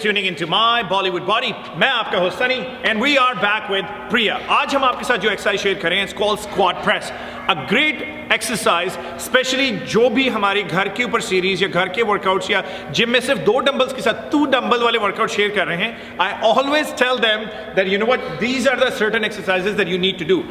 tuning into my Bollywood body. मैं आपका host Sunny and we are back with Priya. आज हम आपके साथ जो एक्सरसाइज शेयर करें it's called squat press. A great exercise, especially जो भी हमारी घर के ऊपर सीरीज या घर के वर्कआउट्स या जिम में सिर्फ 2 डंबल्स के साथ 2 डंबल वाले वर्कआउट शेयर कर रहे हैं. I always tell them that you know what, these are the certain exercises that you need to do.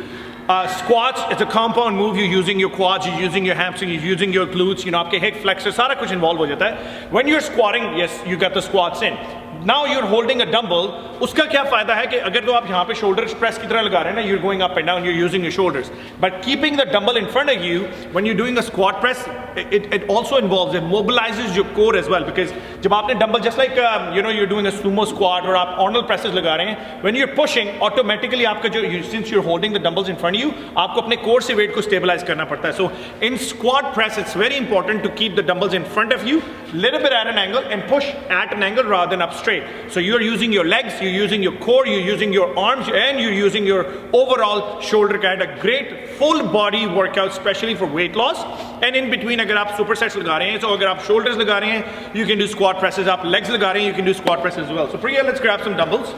Squats, it's a compound move. You're using your quads, you're using your hamstrings, you're using your glutes, you know, आपके hip flexors, सारा कुछ involve हो जाता है. When you're squatting, yes, you got the squats in. Now you're holding a dumbbell. उसका क्या फायदा है कि अगर तो आप यहाँ पे shoulders press की तरह लगा रहे हैं ना, you're going up and down, you're using your shoulders. But keeping the dumbbell in front of you, when you're doing a squat press, it also involves, it mobilizes your core as well. Because जब आपने dumbbell, just like you know, you're doing a sumo squat और आप Arnold presses लगा रहे हैं, when you're pushing, automatically आपका जो, since you're holding the dumbbells in front of you, आपको अपने core से weight को stabilize करना पड़ता है. So in squat press, it's very important to keep the dumbbells in front of you, little bit at an angle, and push at an angle rather than up straight. So you're using your legs, you're using your core, you're using your arms, and you're using your overall shoulder guide. A great full body workout, especially for weight loss. And in between, अगर आप supersets लगा रहे हैं, so अगर आप shoulders लगा रहे हैं, you can do squat presses. आप legs लगा रहे हैं, you can do squat presses as well. So Priya, let's grab some dumbbells.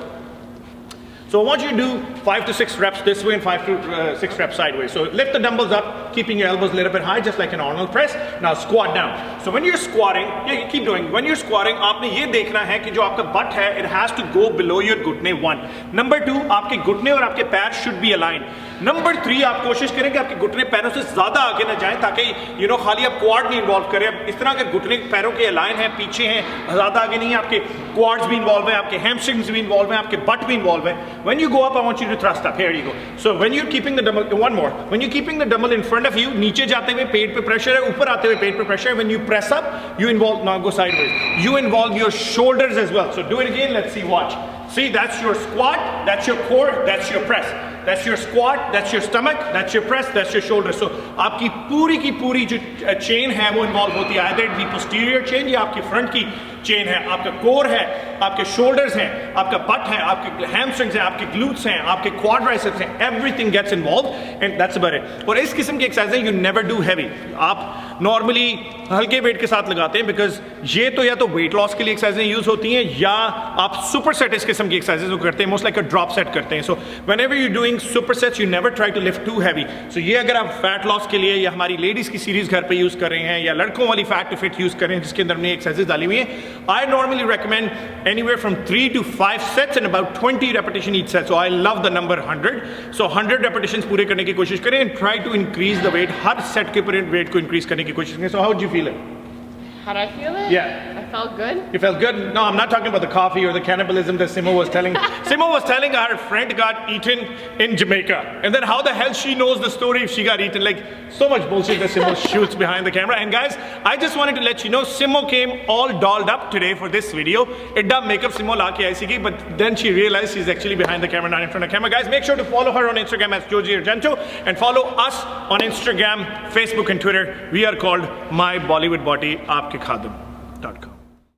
So I want you to do 5 to 6 reps this way and 5 to 6 reps sideways. So lift the dumbbells up, keeping your elbows a little bit high, just like an Arnold press. Now squat down. So when you're squatting, yeah, keep doing. When you're squatting, आपने ये देखना है कि जो आपका butt है, it has to go below your घुटने 1. Number 2, आपके घुटने और आपके पैर should be aligned. Number 3, आप कोशिश करें कि आपके घुटने पैरों से ज़्यादा आगे ना जाएं, ताकि you know खाली आप quad नहीं involve करें. अब इस तरह अगर घुटने पैरों के align हैं, पीछे हैं, ज़्यादा आगे नहीं हैं, आपके quads भी involve हैं, आपके hamstrings भी involve हैं, आपके butt भी involve हैं. When you go up, I want you to thrust up. Here you go. So when you're keeping the dumbbell, one more. When you're keeping the dumbbell in front of you, नीचे जाते हुए पेट पे pressure है, ऊपर आते हुए पेट पे pressure है. When you press up, you involve, now go sideways. You involve your shoulders as well. So do it again. Let's see. Watch. See, that's your squat, that's your core, that's your press. That's your squat, that's your stomach, that's your press, that's your shoulder. So आपकी पूरी जो chain है वो involve होती है. Either it be posterior chain या आपकी front की chain है. आपका core है, आपके shoulders हैं, आपका butt है, आपके hamstrings हैं, आपके glutes हैं, आपके quadriceps हैं. Everything gets involved and that's about it. और इस किस्म की exercise you never do heavy. आप normally हल्के weight के साथ लगाते हैं because ये तो या तो weight loss के लिए exercises use होती हैं या आप superset इस किस्म की exercises को करते हैं, most like a drop set करते हैं. So whenever you're doing supersets, you never try to lift too heavy. So ये अगर आप fat loss के लिए या हमारी ladies की series घर पे use कर रहे हैं या लड़कों वाली fat to fit use कर रहे हैं जिसके अंदर हमने exercises डाली हुई हैं, I normally recommend anywhere from 3 to 5 sets and about 20 repetition each set. So I love the number 100. So 100 repetitions पूरे करने की कोशिश करें and try to increase the weight. Her set के ऊपर weight को increase करने की कोशिश करें. So how did you feel it? How did I feel it? Yeah. I felt good. You felt good? No, I'm not talking about the coffee or the cannibalism that Simo was telling. Simo was telling her friend got eaten in Jamaica. And then how the hell she knows the story if she got eaten? Like, so much bullshit that Simo shoots behind the camera. And guys, I just wanted to let you know, Simo came all dolled up today for this video. Idda makeup Simo la ke aisi ki, but then she realized she's actually behind the camera, not in front of the camera. Guys, make sure to follow her on Instagram as Joji Argento and follow us on Instagram, Facebook and Twitter. We are called My Bollywood Body, Aapke Khadam.